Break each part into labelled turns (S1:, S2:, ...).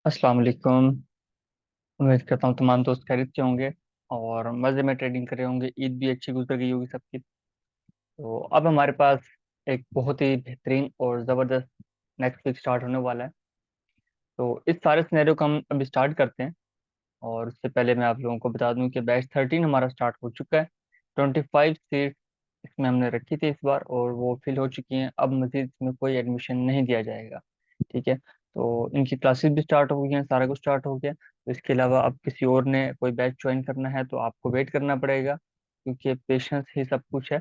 S1: अस्सलाम वालेकुम। उम्मीद करता हूँ तमाम दोस्त खैरियत से होंगे और मज़े में ट्रेडिंग कर रहे होंगे। ईद भी अच्छी गुजर गई होगी सबकी। तो अब हमारे पास एक बहुत ही बेहतरीन और ज़बरदस्त नेक्स्ट वीक स्टार्ट होने वाला है। तो इस सारे सिनेरियो को हम अभी स्टार्ट करते हैं। और उससे पहले मैं आप लोगों को बता दूं कि बैच 13 हमारा स्टार्ट हो चुका है। 25 सीट इसमें हमने रखी थी इस बार और वो फिल हो चुकी हैं। अब मजीद इसमें कोई एडमिशन नहीं दिया जाएगा। ठीक है। तो इनकी क्लासेस भी स्टार्ट हो गई हैं, सारा कुछ स्टार्ट हो गया। तो इसके अलावा अब किसी और ने कोई बैच ज्वाइन करना है तो आपको वेट करना पड़ेगा, क्योंकि पेशेंस ही सब कुछ है।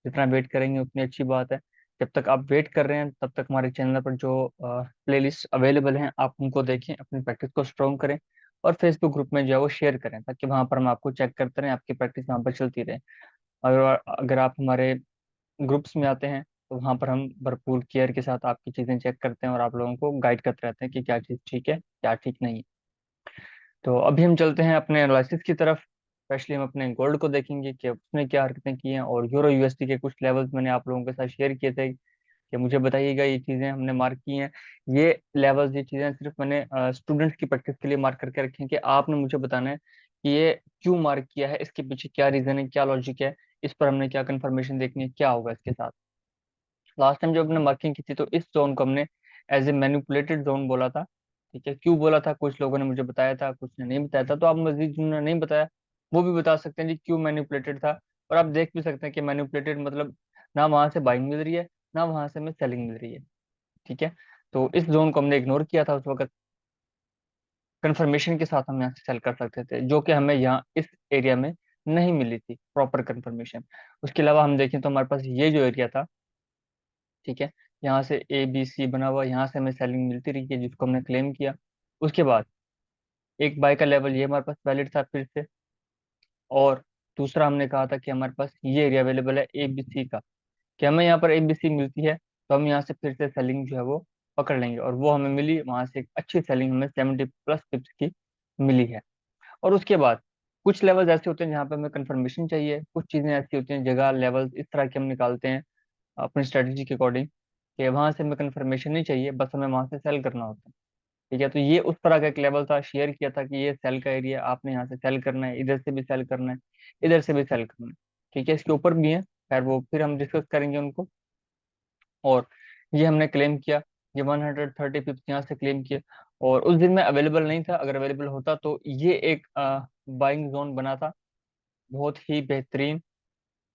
S1: जितना वेट करेंगे उतनी अच्छी बात है। जब तक आप वेट कर रहे हैं तब तक हमारे चैनल पर जो प्लेलिस्ट अवेलेबल हैं आप उनको देखें, अपनी प्रैक्टिस को स्ट्रॉन्ग करें और फेसबुक ग्रुप में जो है वो शेयर करें, ताकि वहां पर हम आपको चेक करते रहें, आपकी प्रैक्टिस वहां पर चलती रहे। अगर अगर आप हमारे ग्रुप्स में आते हैं तो वहां पर हम भरपूर केयर के साथ आपकी चीजें चेक करते हैं और आप लोगों को गाइड करते रहते हैं कि क्या चीज़ ठीक है क्या ठीक नहीं है। तो अभी हम चलते हैं अपने एनालिसिस की तरफ। स्पेशली हम अपने गोल्ड को देखेंगे कि उसने क्या हरकतें की हैं, और यूरो यूएसडी के कुछ लेवल्स मैंने आप लोगों के साथ शेयर किए थे कि मुझे बताइएगा ये चीज़ें हमने मार्क की हैं। ये लेवल्स, ये चीज़ें सिर्फ मैंने स्टूडेंट्स की प्रैक्टिस के लिए मार्क करके रखी हैं कि आपने मुझे बताना है कि ये क्यों मार्क किया है, इसके पीछे क्या रीज़न है, क्या लॉजिक है, इस पर हमने क्या कंफर्मेशन देखनी है, क्या होगा इसके साथ। लास्ट टाइम जब हमने मार्किंग की थी तो इस जोन को हमने एज ए मैनिपुलेटेड जोन बोला था। ठीक है, क्यों बोला था, कुछ लोगों ने मुझे बताया था, कुछ ने नहीं बताया था। तो आप मजीद जिन्होंने नहीं बताया वो भी बता सकते हैं जी क्यों मैनिपुलेटेड था। और आप देख भी सकते हैं कि मैनिपुलेटेड मतलब ना वहां से बाइंग मिल रही है, ना वहां से हमें सेलिंग मिल रही है। ठीक है। तो इस जोन को हमने इग्नोर किया था उस वक्त। कंफर्मेशन के साथ हम यहाँ से सेल कर सकते थे, जो कि हमें यहाँ इस एरिया में नहीं मिली थी प्रॉपर कंफर्मेशन। उसके अलावा हम देखें तो हमारे पास ये जो एरिया था, ठीक है, यहाँ से ए बी सी बना हुआ, यहाँ से हमें सेलिंग मिलती रही है जिसको हमने क्लेम किया। उसके बाद एक बाय का लेवल ये हमारे पास वैलिड था फिर से। और दूसरा हमने कहा था कि हमारे पास ये एरिया अवेलेबल है ए बी सी का, कि हमें यहाँ पर ए बी सी मिलती है तो हम यहाँ से फिर से सेलिंग जो है वो पकड़ लेंगे। और वो हमें मिली, वहां से एक अच्छी सेलिंग हमें 70+ पिप्स की मिली है। और उसके बाद कुछ लेवल्स ऐसे होते हैं जहाँ पे हमें कंफर्मेशन चाहिए, कुछ चीजें ऐसी होती हैं जगह लेवल्स इस तरह के हम निकालते हैं अपनी स्ट्रेटजी के अकॉर्डिंग, कि वहां से हमें कंफर्मेशन नहीं चाहिए, बस हमें वहां से सेल करना होता है। ठीक है। तो ये उस तरह का एक लेवल था, शेयर किया था कि ये सेल का एरिया, आपने यहाँ से सेल करना है, इधर से भी सेल करना है, इधर से भी सेल करना है। ठीक है, इसके ऊपर भी है, खैर वो फिर हम डिस्कस करेंगे उनको। और ये हमने क्लेम किया, ये 130 पिप्स यहाँ से क्लेम किया। और उस दिन में अवेलेबल नहीं था, अगर अवेलेबल होता तो ये एक बाइंग जोन बना था, बहुत ही बेहतरीन।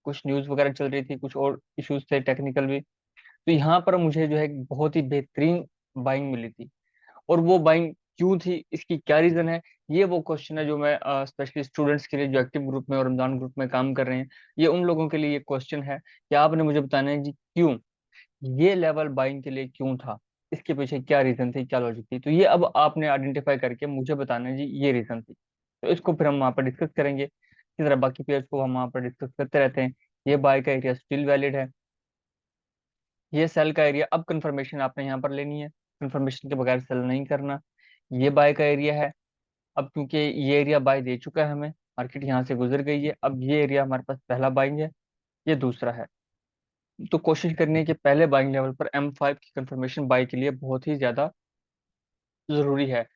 S1: कुछ न्यूज़ वगैरह चल रही थी, कुछ और इश्यूज थे टेक्निकल भी। तो यहाँ पर मुझे जो है एक बहुत ही बेहतरीन बाइंग मिली थी। और वो बाइंग क्यों थी, इसकी क्या रीजन है, ये वो क्वेश्चन है जो मैं स्पेशली स्टूडेंट्स के लिए जो एक्टिव ग्रुप में और रमजान ग्रुप में काम कर रहे हैं, ये उन लोगों के लिए ये क्वेश्चन है कि आपने मुझे बताना है जी क्यों ये लेवल बाइंग के लिए क्यों था, इसके पीछे क्या रीजन थी, क्या लॉजिक थी। तो ये अब आपने आइडेंटिफाई करके मुझे बताना है जी ये रीजन थी। तो इसको फिर हम वहाँ पर डिस्कस करेंगे। इसी तरह बाकी पेयर्स को हम वहाँ पर डिस्कस करते रहते हैं। ये बाय का एरिया स्टिल वैलिड है, ये सेल का एरिया। अब कंफर्मेशन आपने यहाँ पर लेनी है, कंफर्मेशन के बगैर सेल नहीं करना। ये बाय का एरिया है। अब क्योंकि ये एरिया बाय दे चुका है हमें, मार्केट यहाँ से गुजर गई है, अब ये एरिया हमारे पास पहला बाइंग है, ये दूसरा है। तो कोशिश करनी है कि पहले बाइंग लेवल पर M5 की कंफर्मेशन बाय के लिए बहुत ही ज्यादा जरूरी है।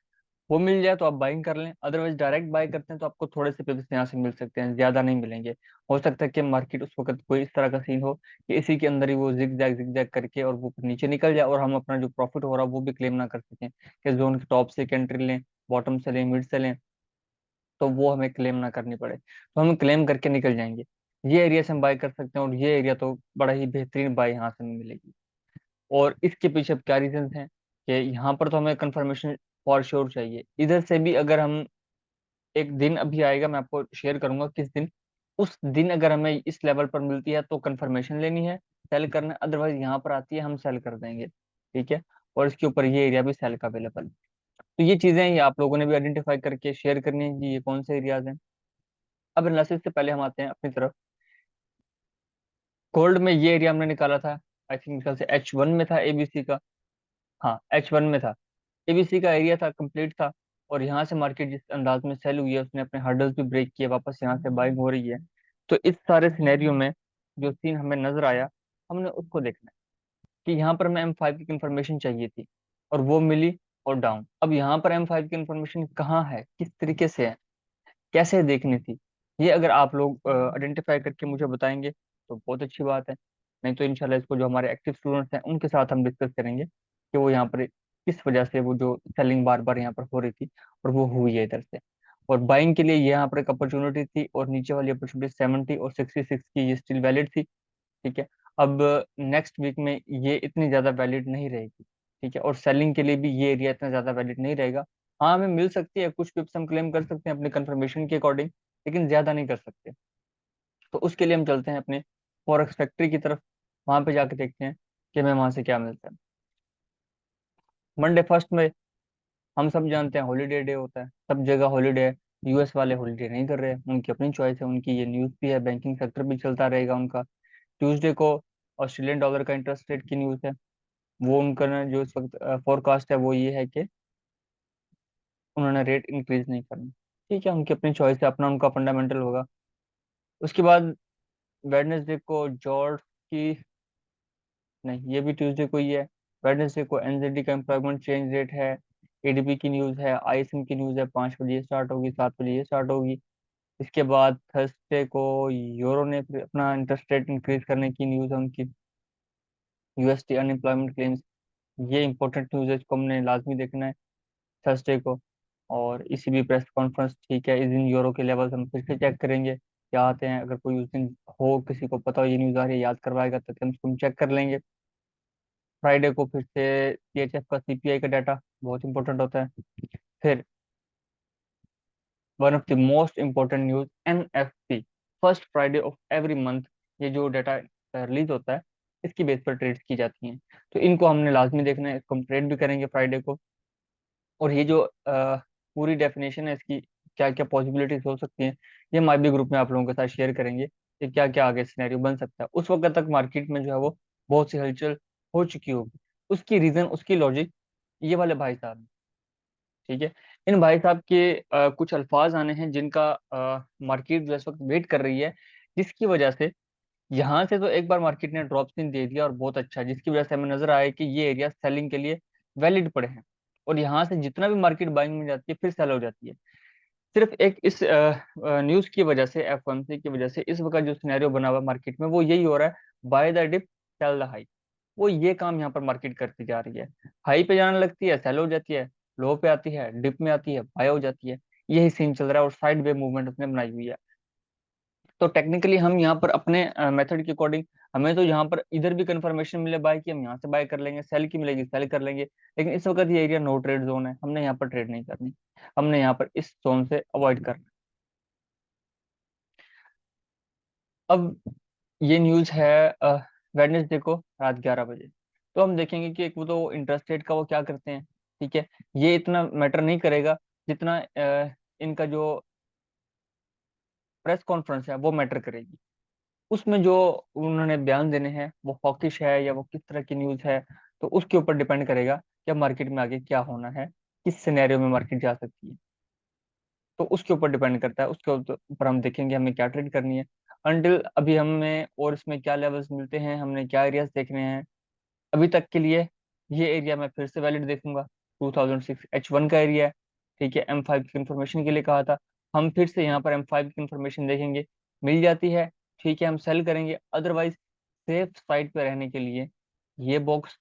S1: वो मिल जाए तो आप बाइंग कर लें, अदरवाइज डायरेक्ट बाय करते हैं तो आपको थोड़े से पिप्स यहाँ से मिल सकते हैं, ज्यादा नहीं मिलेंगे। हो सकता है कि मार्केट उस वक्त कोई इस तरह का सीन हो कि इसी के अंदर ही वो जिग जैग करके और वो नीचे निकल जाए, और हम अपना जो प्रॉफिट हो रहा है वो भी क्लेम ना कर सकें कि जोन के टॉप से एक एंट्री लें, बॉटम से लें, मिड से लें, तो वो हमें क्लेम ना करनी पड़े। तो हम क्लेम करके निकल जाएंगे। ये एरिया से हम बाय कर सकते हैं, और ये एरिया तो बड़ा ही बेहतरीन बाय यहाँ से हमें मिलेगी। और इसके पीछे अब क्या रीजन है कि यहाँ पर तो हमें कंफर्मेशन फॉर श्योर चाहिए। इधर से भी अगर हम, एक दिन अभी आएगा मैं आपको शेयर करूंगा किस दिन, उस दिन अगर हमें इस लेवल पर मिलती है तो कंफर्मेशन लेनी है, सेल करना है, अदरवाइज यहाँ पर आती है हम सेल कर देंगे। ठीक है। और इसके ऊपर ये एरिया भी सेल का अवेलेबल है। तो ये चीजें ये आप लोगों ने भी आइडेंटिफाई करके शेयर करनी है कि ये कौन से एरियाज हैं। अब एनालिसिस से पहले हम आते हैं अपनी तरफ। गोल्ड में ये एरिया हमने निकाला था, आई थिंक से H1 में था एबीसी का। हाँ, H1 में था, एबीसी का एरिया था, कंप्लीट था। और यहाँ से मार्केट जिस अंदाज में सेल हुई है उसने अपने हर्डल्स भी ब्रेक किए, वापस यहाँ से बाइंग हो रही है। तो इस सारे सिनेरियो में जो सीन हमें नजर आया, हमने उसको देखना है कि यहाँ पर हमें M5 की कंफर्मेशन चाहिए थी और वो मिली। और डाउन। अब यहाँ पर M5 की इंफॉर्मेशन कहाँ है, किस तरीके से है, कैसे देखनी थी, ये अगर आप लोग आइडेंटिफाई करके मुझे बताएंगे तो बहुत अच्छी बात है। नहीं तो इंशाल्लाह इसको जो हमारे एक्टिव स्टूडेंट्स हैं उनके साथ हम डिस्कस करेंगे कि वो यहाँ पर किस वजह से वो जो सेलिंग बार बार यहाँ पर हो रही थी और वो हुई है इधर से। और बाइंग के लिए ये यहाँ पर एक अपॉर्चुनिटी थी, और नीचे वाली अपॉर्चुनिटी 70 और 66 की ये स्टिल वैलिड थी। ठीक है। अब नेक्स्ट वीक में ये इतनी ज्यादा वैलिड नहीं रहेगी। ठीक है। और सेलिंग के लिए भी ये एरिया इतना ज्यादा वैलिड नहीं रहेगा। हाँ, हमें मिल सकती है, कुछ पिप्स हम क्लेम कर सकते हैं अपने कंफर्मेशन के अकॉर्डिंग, लेकिन ज्यादा नहीं कर सकते। तो उसके लिए हम चलते हैं अपने फॉरेक्स फैक्ट्री की तरफ, वहां पे जाके देखते हैं कि हमें वहां से क्या मिलता है। मंडे फर्स्ट में हम सब जानते हैं हॉलीडे डे होता है, सब जगह हॉलीडे है। यूएस वाले हॉलीडे नहीं कर रहे हैं, उनकी अपनी चॉइस है, उनकी ये न्यूज़ भी है, बैंकिंग सेक्टर भी चलता रहेगा उनका। ट्यूसडे को ऑस्ट्रेलियन डॉलर का इंटरेस्ट रेट की न्यूज़ है। वो उनका ना जो इस वक्त फोरकास्ट है वो ये है कि उन्होंने रेट इंक्रीज नहीं करना। ठीक है, उनकी अपनी चॉइस है, अपना उनका फंडामेंटल होगा। उसके बाद वेडनेसडे को जॉर्ज की, नहीं ये भी ट्यूसडे को ही है। वेडनेसडे को एनजेडी का एम्प्लॉयमेंट चेंज रेट है, एडीपी की न्यूज़ है, आईएसएम की न्यूज़ है, 5 बजे ये स्टार्ट होगी, 7 बजे ये स्टार्ट होगी। इसके बाद थर्सडे को यूरो ने फिर अपना इंटरेस्ट रेट इंक्रीज करने की न्यूज़ है उनकी। यूएसडी अनएम्प्लॉयमेंट क्लेम्स, ये इंपॉर्टेंट न्यूज़ है, इसको हमने लाजमी देखना है थर्सडे को। और ईसीबी प्रेस कॉन्फ्रेंस, ठीक है, इस दिन यूरो के लेवल्स हम फिर से चेक करेंगे क्या आते हैं। अगर कोई उस दिन हो, किसी को पता हो ये न्यूज़ आ रही है, याद करवाएगा तो हम उसको चेक कर लेंगे। फ्राइडे को फिर से सीएचएफ का सीपीआई का डाटा बहुत इंपॉर्टेंट होता है। फिर one of the most important news NFP, first Friday of every month, ये जो डाटा रिलीज होता है इसकी बेस पर ट्रेड्स की जाती हैं। तो इनको हमने लाजमी देखना है, इसको हम ट्रेड भी करेंगे फ्राइडे को। और ये जो पूरी डेफिनेशन है इसकी, क्या क्या पॉसिबिलिटीज हो सकती हैं, ये हम IB ग्रुप में आप लोगों के साथ शेयर करेंगे कि क्या क्या आगे सिनेरियो बन सकता है। उस वक्त तक मार्केट में जो है वो बहुत सी हलचल हो चुकी होगी। उसकी रीजन, उसकी लॉजिक ये वाले भाई साहब हैं। ठीक है। इन भाई साहब के कुछ अल्फाज आने हैं जिनका मार्केट जो है इस वक्त वेट कर रही है, जिसकी वजह से यहाँ से तो एक बार मार्केट ने ड्रॉप सीन दे दिया और बहुत अच्छा, जिसकी वजह से हमें नजर आया कि ये एरिया सेलिंग के लिए वैलिड पड़े हैं। और यहाँ से जितना भी मार्केट बाइंग में जाती है फिर सेल हो जाती है। सिर्फ एक इस न्यूज की वजह से, एफओएमसी की वजह से इस वक्त जो सिनेरियो बना हुआ है मार्केट में वो यही हो रहा है, buy the dip sell the high. वो ये काम यहाँ पर मार्केट करती जा रही है। हाई पे जाने लगती है, सेल हो जाती है, लो पे आती है, डिप में आती है, बाय हो जाती है। यही सीन चल रहा है और साइड वे मूवमेंट उसने बनाई हुई है। तो टेक्निकली हम यहाँ पर अपने मेथड के अकॉर्डिंग, हमें तो यहाँ पर इधर भी कंफर्मेशन मिले बाय की, हम यहाँ से बाय कर लेंगे, सेल की मिलेगी सेल कर लेंगे। लेकिन इस वक्त ये एरिया नो ट्रेड जोन है, हमने यहाँ पर ट्रेड नहीं करनी, हमने यहाँ पर इस जोन से अवॉइड करना। अब ये न्यूज है वेडनेसडे को रात 11 बजे। तो हम देखेंगे कि एक वो तो इंटरेस्ट रेट का वो क्या करते हैं। ठीक है। ये इतना मैटर नहीं करेगा जितना इनका जो प्रेस कॉन्फ्रेंस है वो मैटर करेगी। उसमें जो उन्होंने बयान देने हैं वो हॉकिश है या वो किस तरह की न्यूज है, तो उसके ऊपर डिपेंड करेगा कि मार्केट में आगे क्या होना है, किस सिनेरियो में मार्केट जा सकती है। तो उसके ऊपर डिपेंड करता है, उसके ऊपर हम देखेंगे हमें क्या ट्रेड करनी है। अंटिल अभी हमें और इसमें क्या लेवल्स मिलते हैं, हमने क्या एरियाज देखने हैं। अभी तक के लिए ये एरिया मैं फिर से वैलिड देखूंगा, 2006 H1 का एरिया है। ठीक है। M5 की इंफॉर्मेशन के लिए कहा था, हम फिर से यहाँ पर M5 की इंफॉर्मेशन देखेंगे, मिल जाती है ठीक है हम सेल करेंगे, अदरवाइज सेफ साइड पे रहने के लिए ये बॉक्स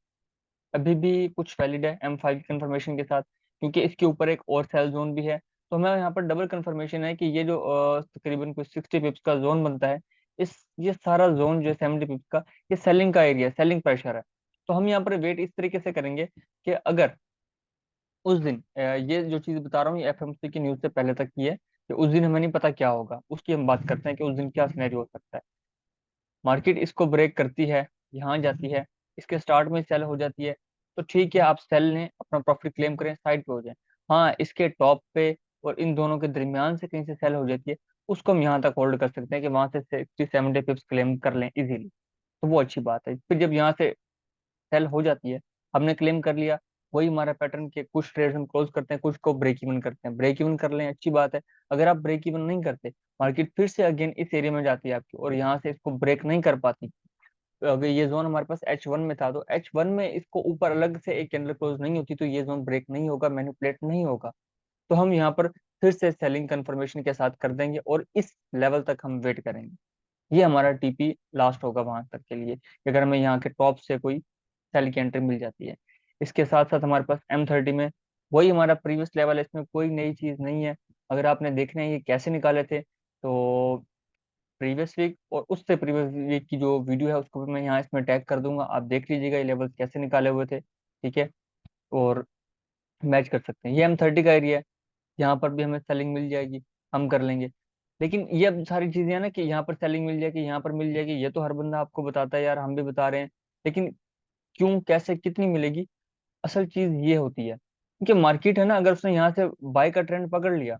S1: अभी भी कुछ वैलिड है M5 की कंफर्मेशन के साथ, क्योंकि इसके ऊपर एक और सेल जोन भी है। तो हमें यहाँ पर डबल कंफर्मेशन है कि ये जो तकरीबन कुछ 60 पिप्स का जोन बनता है, इस ये सारा जोन जो है 70 पिप्स का, ये सेलिंग का एरिया, सेलिंग प्रेशर है। तो हम यहाँ पर वेट इस तरीके से करेंगे कि अगर उस दिन ये जो चीज बता रहा हूँ ये FMC की न्यूज से पहले तक की है, कि उस दिन हमें नहीं पता क्या होगा, उसकी हम बात करते हैं कि उस दिन क्या सिनेरियो हो सकता है। मार्केट इसको ब्रेक करती है, यहाँ जाती है, इसके स्टार्ट में सेल हो जाती है, तो ठीक है आप सेल लें, अपना प्रॉफिट क्लेम करें, साइड पे हो जाए। हाँ, इसके टॉप पे और इन दोनों के दरमियान से कहीं से सेल हो जाती है, उसको हम यहाँ तक होल्ड कर सकते हैं कि वहां से 60-70 पिप्स क्लेम कर लें इजीली। तो वो अच्छी बात है। फिर जब यहाँ से सेल हो जाती है, हमने क्लेम कर लिया, वही हमारा पैटर्न के कुछ ट्रेड हम क्लोज करते हैं, कुछ को ब्रेक इवन करते हैं। ब्रेक इवन कर लें अच्छी बात है। अगर आप ब्रेक इवन नहीं करते, मार्केट फिर से अगेन इस एरिया में जाती है आपकी और यहाँ से इसको ब्रेक नहीं कर पाती, अगर ये जोन हमारे पास H1 में था, तो H1 में इसको ऊपर अलग से एक कैंडल क्लोज नहीं होती, तो ये जोन ब्रेक नहीं होगा, मैनिपुलेट नहीं होगा। तो हम यहाँ पर फिर से सेलिंग कंफर्मेशन के साथ कर देंगे और इस लेवल तक हम वेट करेंगे। ये हमारा टीपी लास्ट होगा वहां तक के लिए, कि अगर हमें यहाँ के टॉप से कोई सेल की एंट्री मिल जाती है। इसके साथ साथ हमारे पास M30 में वही हमारा प्रीवियस लेवल है, इसमें कोई नई चीज नहीं है। अगर आपने देखना है ये कैसे निकाले थे, तो प्रीवियस वीक और उससे प्रीवियस वीक की जो वीडियो है उसको भी मैं यहाँ इसमें टैग कर दूंगा, आप देख लीजिएगा ये लेवल्स कैसे निकाले हुए थे। ठीक है, और मैच कर सकते हैं। ये M30 का एरिया है, यहाँ पर भी हमें सेलिंग मिल जाएगी, हम कर लेंगे। लेकिन ये अब सारी चीजें हैं ना, कि यहाँ पर सेलिंग मिल जाएगी, यहाँ पर मिल जाएगी, ये तो हर बंदा आपको बताता है यार, हम भी बता रहे हैं। लेकिन क्यों, कैसे, कितनी मिलेगी, असल चीज ये होती है क्योंकि मार्केट है ना, अगर उसने यहाँ से बाय का ट्रेंड पकड़ लिया,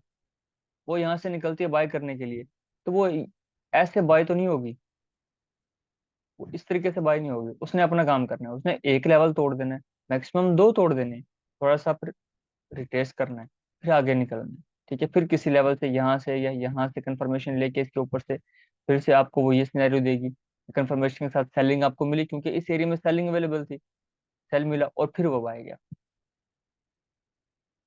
S1: वो यहाँ से निकलती है बाय करने के लिए, तो वो ऐसे बाय तो नहीं होगी, वो इस तरीके से बाय नहीं होगी। उसने अपना काम करना है, उसने एक लेवल तोड़ देना है, मैक्सिमम दो तोड़ देने हैं, थोड़ा सा फिर रिट्रेस करना है, फिर आगे निकलना है। ठीक है, फिर किसी लेवल से यहाँ से या यहाँ से कंफर्मेशन लेके इसके ऊपर से फिर से आपको वो ये सिनेरियो देगी। कंफर्मेशन के साथ सेलिंग आपको मिली, क्योंकि इस एरिया में सेलिंग अवेलेबल थी, सेल मिला और फिर वो आएगा,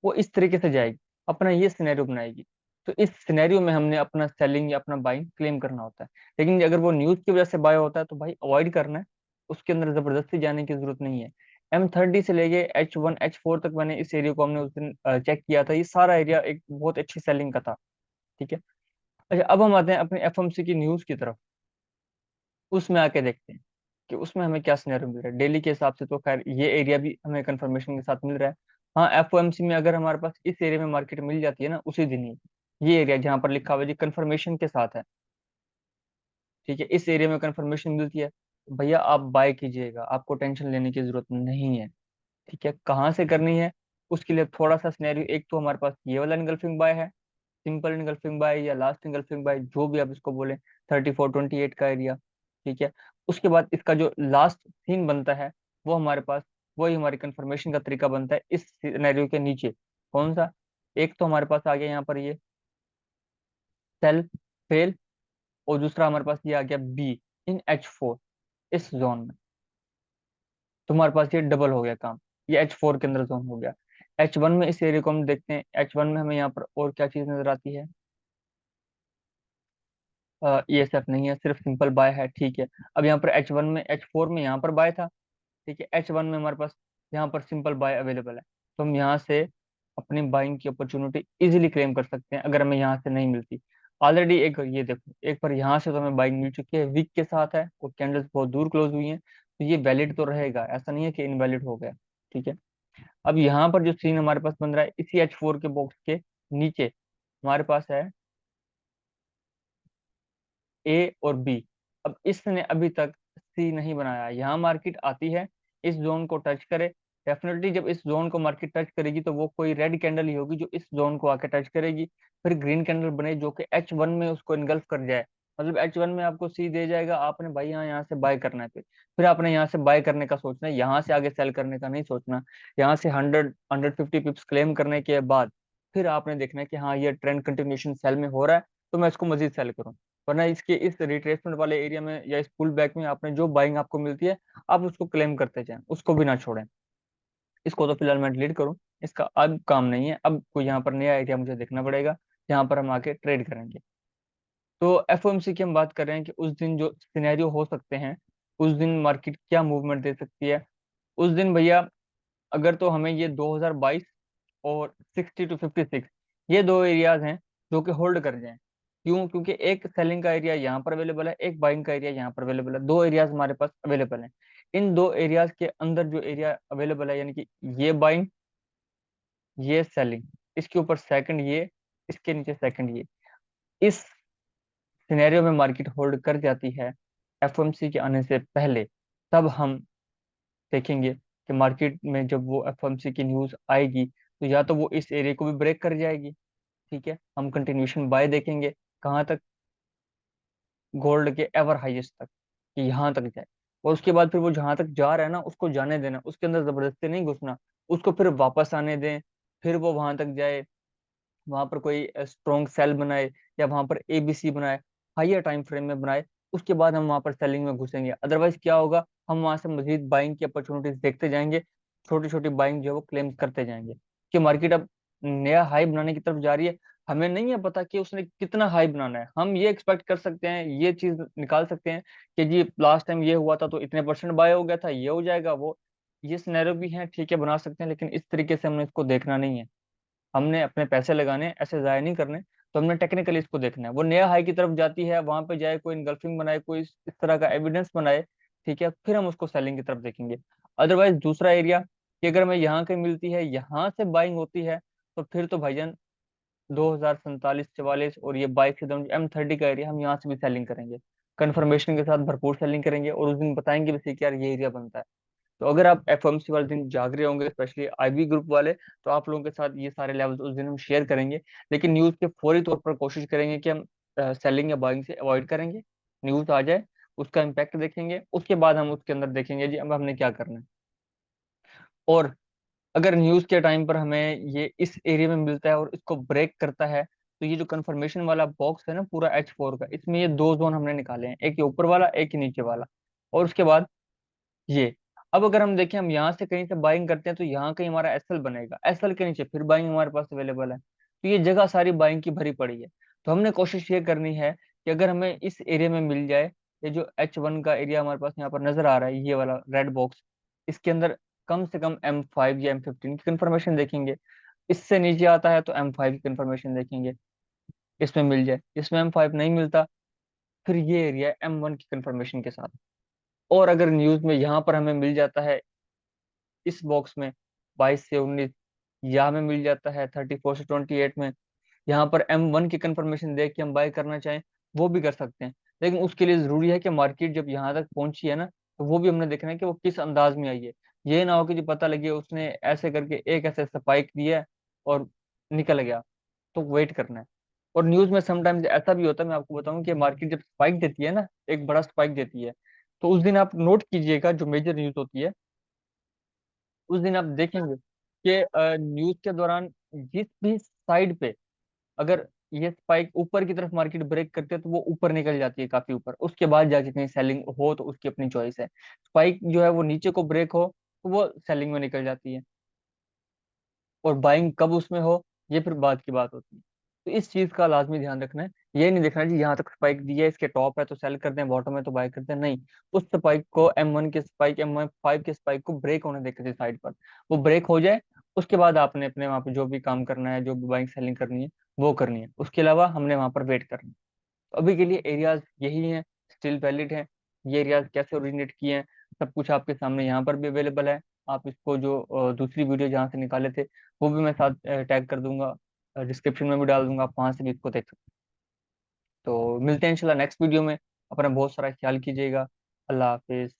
S1: वो इस तरीके से जाएगी, अपना ये सिनेरियो बनाएगी। तो इस सिनेरियो में हमने अपना सेलिंग या अपना बाइंग क्लेम करना होता है। लेकिन अगर वो न्यूज की वजह से बाय होता है तो भाई अवॉइड करना है, उसके अंदर जबरदस्ती जाने की जरूरत नहीं है। M30 से लेके H1 H4 तक मैंने इस एरिया को हमने उस दिन चेक किया था, ये सारा एरिया एक बहुत अच्छी सेलिंग का था। ठीक है, अच्छा अब हम आते हैं अपने FOMC की न्यूज की तरफ। उसमें आके देखते हैं कि उसमें हमें क्या सिनेरियो मिल रहा है। डेली के हिसाब से तो खैर ये एरिया भी हमें कंफर्मेशन के साथ मिल रहा है। हाँ, FOMC में अगर हमारे पास इस एरिया में मार्केट मिल जाती है ना उसी दिन ही, ये एरिया जहाँ पर लिखा हुआ है जी कंफर्मेशन के साथ है, ठीक है, इस एरिया में कंफर्मेशन मिलती है, तो भैया आप बाय कीजिएगा, आपको टेंशन लेने की जरूरत नहीं है। ठीक है, कहाँ से करनी है, उसके लिए थोड़ा सा सिनेरियो, एक तो हमारे पास ये वाला इनगल्फिंग बाय है, सिंपल इनगल्फिंग बाय या लास्ट इनगल्फिंग बाय, जो भी आप इसको बोले, 3428 का एरिया। ठीक है, उसके बाद इसका जो लास्ट सीन बनता है, वो हमारे पास वही हमारी कंफर्मेशन का तरीका बनता है इस सिनेरियो के नीचे। कौन सा, एक तो हमारे पास आ गया यहाँ पर ये सेल फेल, और दूसरा हमारे पास ये आ गया बी इन H4, इस जोन में। तो हमारे पास ये डबल हो गया काम, ये H4 के अंदर जोन हो गया। H1 में इस एरिया को हम देखते हैं, H1 में हमें यहाँ पर और क्या चीज नजर आती है, ESF नहीं है, सिर्फ सिंपल बाय है। ठीक है, अब यहाँ पर H1 में, H4 में यहाँ पर बाय था। ठीक है, H1 में हमारे पास यहाँ पर सिंपल बाय अवेलेबल है, तो हम यहाँ से अपनी बाइंग की अपॉर्चुनिटी इजीली क्लेम कर सकते हैं, अगर हमें यहाँ से नहीं मिलती। ऑलरेडी एक ये देखो, एक बार यहाँ से तो हमें बाइंग मिल चुकी है, वीक के साथ है और कैंडल्स बहुत दूर क्लोज हुई हैं, तो ये वैलिड तो रहेगा, ऐसा नहीं है कि इनवैलिड हो गया। ठीक है, अब यहाँ पर जो सीन हमारे पास बन रहा है, इसी H4 के बॉक्स के नीचे हमारे पास है A और B। अब इसने अभी तक C नहीं बनाया, यहाँ मार्केट आती है, इस जोन को टच करे, डेफिनेटली जब इस जोन को मार्केट टच करेगी तो वो कोई रेड कैंडल ही होगी जो इस जोन को आके टच करेगी, फिर ग्रीन कैंडल बने जो कि H1 में उसको इनगल्फ कर जाए, मतलब H1 में आपको C दे जाएगा, आपने भाई यहाँ से बाय करना है, फिर आपने यहाँ से बाय करने का सोचना है, यहाँ से आगे सेल करने का नहीं सोचना। यहाँ से 100 150 पिप्स क्लेम करने के बाद फिर आपने देखना है कि हाँ ये ट्रेंड कंटिन्यूशन सेल में हो रहा है, तो मैं इसको मजीद सेल करूँ। वरना इसके इस रिट्रेसमेंट वाले एरिया में या इस पुल बैक में आपने जो बाइंग आपको मिलती है, आप उसको क्लेम करते जाएं, उसको भी ना छोड़ें। इसको तो फिलहाल मैं डिलीट करूं, इसका अब काम नहीं है, अब कोई यहाँ पर नया एरिया मुझे देखना पड़ेगा जहाँ पर हम आके ट्रेड करेंगे। तो FOMC की हम बात कर रहे हैं कि उस दिन जो सिनेरियो हो सकते हैं, उस दिन मार्केट क्या मूवमेंट दे सकती है। उस दिन भैया अगर तो हमें ये 2022 और 60 to 56, ये दो एरियाज हैं जो कि होल्ड कर जाएं। क्यों, क्योंकि एक सेलिंग का एरिया यहाँ पर अवेलेबल है, एक बाइंग का एरिया यहाँ पर अवेलेबल है, दो एरियाज हमारे पास अवेलेबल हैं। इन दो एरियाज के अंदर जो एरिया अवेलेबल है, यानी कि ये बाइंग, ये सेलिंग, इसके ऊपर सेकंड ये, इसके नीचे सेकंड ये, इस सिनेरियो में मार्केट होल्ड कर जाती है FOMC के आने से पहले, तब हम देखेंगे कि मार्केट में जब वो FOMC की न्यूज आएगी तो या तो वो इस एरिया को भी ब्रेक कर जाएगी। ठीक है, हम कंटिन्यूशन बाय देखेंगे, कहाँ तक, गोल्ड के एवर हाईएस्ट तक, कि यहाँ तक जाए। और उसके बाद फिर वो जहां तक जा रहा है ना उसको जाने देना, उसके अंदर जबरदस्ती नहीं घुसना, उसको फिर वापस आने दें, फिर वो वहां तक जाए, वहां पर कोई स्ट्रॉन्ग सेल बनाए या वहां पर ABC बनाए, हाइयर टाइम फ्रेम में बनाए, उसके बाद हम वहां पर सेलिंग में घुसेंगे। अदरवाइज क्या होगा, हम वहां से मजीद बाइंग की अपॉर्चुनिटीज देखते जाएंगे, छोटी छोटी बाइंग जो है वो क्लेम करते जाएंगे कि मार्केट अब नया हाई बनाने की तरफ जा रही है। हमें नहीं है पता कि उसने कितना हाई बनाना है, हम ये एक्सपेक्ट कर सकते हैं, ये चीज निकाल सकते हैं कि जी लास्ट टाइम ये हुआ था तो इतने परसेंट बाय हो गया था, ये हो जाएगा वो, ये सिनेरियो भी है, ठीक है बना सकते हैं, लेकिन इस तरीके से हमने इसको देखना नहीं है। हमने अपने पैसे लगाने हैं, ऐसे जाया नहीं करने। तो हमने टेक्निकली इसको देखना है, वो नया हाई की तरफ जाती है, वहां पे जाए कोई इनगल्फिंग बनाए, कोई इस तरह का एविडेंस बनाए, ठीक है, फिर हम उसको सेलिंग की तरफ देखेंगे। अदरवाइज दूसरा एरिया कि अगर हमें यहाँ की मिलती है, यहाँ से बाइंग होती है, तो फिर तो भाईजान 2047 44 और ये 22 एकदम M30 का एरिया, हम यहाँ से भी सेलिंग करेंगे, कंफर्मेशन के साथ भरपूर सेलिंग करेंगे, और उस दिन बताएंगे वैसे कि यार ये एरिया बनता है। तो अगर आप एफओएमसी वाले दिन जाग रहे होंगे, स्पेशली आईबी ग्रुप वाले, तो आप लोगों के साथ ये सारे लेवल्स उस दिन हम शेयर करेंगे। लेकिन न्यूज के फौरी तौर पर कोशिश करेंगे कि हम सेलिंग या बाइंग से अवॉइड करेंगे। न्यूज आ जाए, उसका इम्पैक्ट देखेंगे, उसके बाद हम उसके अंदर देखेंगे जी अब हमने क्या करना है। और अगर न्यूज के टाइम पर हमें ये इस एरिया में मिलता है और इसको ब्रेक करता है, तो ये जो कंफर्मेशन वाला बॉक्स है ना पूरा H4 का, इसमें ये दो जोन हमने निकाले हैं, एक ये ऊपर वाला, एक ये नीचे वाला। और उसके बाद ये, अब अगर हम देखें हम यहाँ से कहीं से बाइंग करते हैं तो यहाँ कहीं हमारा एसएल बनेगा, एसएल के नीचे फिर बाइंग हमारे पास अवेलेबल है, तो ये जगह सारी बाइंग की भरी पड़ी है। तो हमने कोशिश ये करनी है कि अगर हमें इस एरिया में मिल जाए, ये जो H1 का एरिया हमारे पास यहाँ पर नजर आ रहा है, ये वाला रेड बॉक्स, इसके अंदर कम से कम M5 या M15 की कंफर्मेशन देखेंगे। इससे नीचे आता है तो M5 की कंफर्मेशन देखेंगे, इसमें मिल जाए, इसमें M5 नहीं मिलता, फिर ये एरिया है M1 की कंफर्मेशन के साथ। और अगर न्यूज में यहाँ पर हमें मिल जाता है इस बॉक्स में 22 से 19, या हमें मिल जाता है 34 से 28 में, यहाँ पर M1 की कंफर्मेशन देख के हम बाय करना चाहें, वो भी कर सकते हैं। लेकिन उसके लिए जरूरी है कि मार्केट जब यहाँ तक पहुंची है ना, तो वो भी हमने देखना है कि वो किस अंदाज में आई है। ये ना हो कि जो पता लगे उसने ऐसे करके एक ऐसे स्पाइक दिया और निकल गया, तो वेट करना है। और न्यूज में समटाइम्स ऐसा भी होता है, मैं आपको बताऊं कि मार्केट जब स्पाइक देती है ना, एक बड़ा स्पाइक देती है, तो उस दिन आप नोट कीजिएगा, जो मेजर न्यूज होती है उस दिन आप देखेंगे कि न्यूज के दौरान जिस भी साइड पे अगर ये स्पाइक ऊपर की तरफ मार्केट ब्रेक करते हैं, तो वो ऊपर निकल जाती है काफी ऊपर, उसके बाद जाके कहीं सेलिंग हो तो उसकी अपनी चॉइस है। स्पाइक जो है वो नीचे को ब्रेक हो तो वो सेलिंग में निकल जाती है, और बाइंग कब उसमें हो ये फिर बाद की बात होती है। तो इस चीज का लाजमी ध्यान रखना है। ये नहीं देखना जी यहाँ तक स्पाइक दी है, इसके टॉप है तो सेल करते हैं, बॉटम है तो बाय करते हैं, नहीं। उस स्पाइक को, M1 के स्पाइक, M5 के स्पाइक को ब्रेक होने देते थे साइड पर, वो ब्रेक हो जाए, उसके बाद आपने अपने वहां पे जो भी काम करना है, जो भी बाइंग सेलिंग करनी है वो करनी है, उसके अलावा हमने वहां पर वेट करना है। तो अभी के लिए एरियाज यही हैं, स्टिल वैलिड हैं। ये एरियाज कैसे ओरिजिनेट किए हैं, सब कुछ आपके सामने यहाँ पर भी अवेलेबल है। आप इसको जो दूसरी वीडियो जहाँ से निकाले थे वो भी मैं साथ टैग कर दूंगा, डिस्क्रिप्शन में भी डाल दूंगा, आप वहां से भी इसको देख सकते हैं। तो मिलते हैं इंशाल्लाह नेक्स्ट वीडियो में। अपना बहुत सारा ख्याल कीजिएगा। अल्लाह हाफिज।